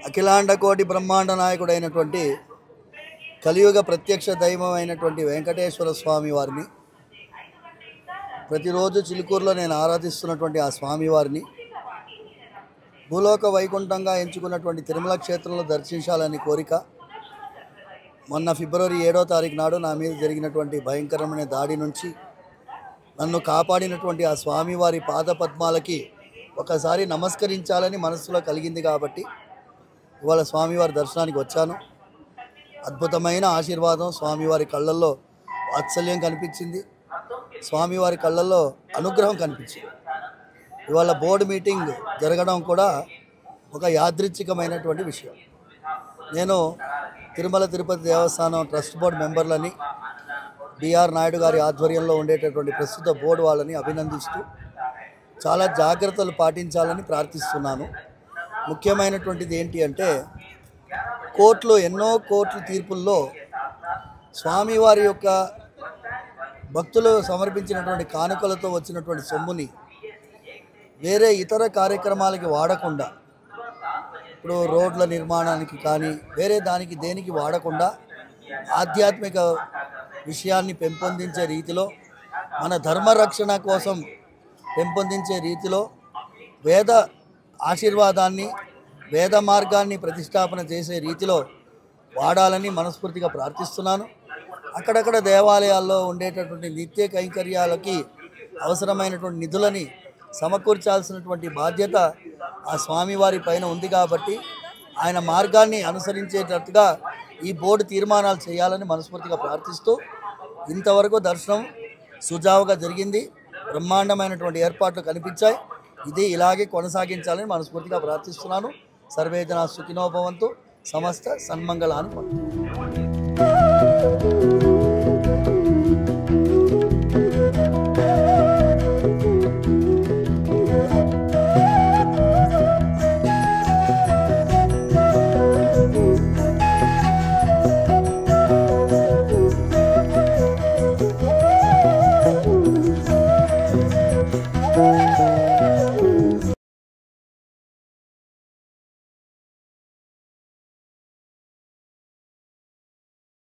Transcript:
అఖిలాండ కోటి బ్రహ్మాండ నాయకుడైనటువంటి కలియుగ ప్రత్యక్ష దైవమైనటువంటి వెంకటేశ్వర స్వామి వారిని ప్రతిరోజు చిలుకూరులో నేను ఆరాధిస్తున్నటువంటి ఆ స్వామివారిని భూలోక వైకుంఠంగా ఎంచుకున్నటువంటి తిరుమల క్షేత్రంలో దర్శించాలని కోరిక మొన్న ఫిబ్రవరి 7వ తారీఖు నాడు నా మీద జరిగినటువంటి భయంకరమైన దాడి నుంచి నన్ను కాపాడినటువంటి ఆ స్వామివారి పాదపద్మాలకి ఒకసారి నమస్కరించాలని మనసులో కలిగింది కాబట్టి ఇవాళ స్వామివారి దర్శనానికి వచ్చాను. అద్భుతమైన ఆశీర్వాదం, స్వామివారి కళ్ళల్లో వాత్సల్యం కనిపించింది, స్వామివారి కళ్ళల్లో అనుగ్రహం కనిపించింది. ఇవాళ బోర్డు మీటింగ్ జరగడం కూడా ఒక యాదృచ్ఛికమైనటువంటి విషయం. నేను తిరుమల తిరుపతి దేవస్థానం ట్రస్ట్ బోర్డు మెంబర్లని, బిఆర్ నాయుడు గారి ఆధ్వర్యంలో ఉండేటటువంటి ప్రస్తుత బోర్డు వాళ్ళని అభినందిస్తూ చాలా జాగ్రత్తలు పాటించాలని ప్రార్థిస్తున్నాను. ముఖ్యమైనటువంటిది ఏంటి అంటే ఎన్నో కోర్టు తీర్పుల్లో స్వామివారి యొక్క భక్తులు సమర్పించినటువంటి కానుకలతో వచ్చినటువంటి సొమ్ముని వేరే ఇతర కార్యక్రమాలకి వాడకుండా, ఇప్పుడు రోడ్ల నిర్మాణానికి కానీ వేరే దానికి దేనికి వాడకుండా ఆధ్యాత్మిక విషయాన్ని పెంపొందించే రీతిలో, మన ధర్మరక్షణ కోసం పెంపొందించే రీతిలో వేద ఆశీర్వాదాన్ని, వేద మార్గాన్ని ప్రతిష్టాపన చేసే రీతిలో వాడాలని మనస్ఫూర్తిగా ప్రార్థిస్తున్నాను. అక్కడక్కడ దేవాలయాల్లో ఉండేటటువంటి నిత్య కైంకర్యాలకి అవసరమైనటువంటి నిధులని సమకూర్చాల్సినటువంటి బాధ్యత ఆ స్వామివారి పైన ఉంది కాబట్టి ఆయన మార్గాన్ని అనుసరించేటట్టుగా ఈ బోర్డు తీర్మానాలు చేయాలని మనస్ఫూర్తిగా ప్రార్థిస్తూ, ఇంతవరకు దర్శనం సుజావుగా జరిగింది, బ్రహ్మాండమైనటువంటి ఏర్పాట్లు కనిపించాయి. ఇది ఇలాగే కొనసాగించాలని మనస్ఫూర్తిగా ప్రార్థిస్తున్నాను. సర్వే జనా సుఖినో భవంతు, సమస్త సన్మంగళాన్ని పొందుతారు.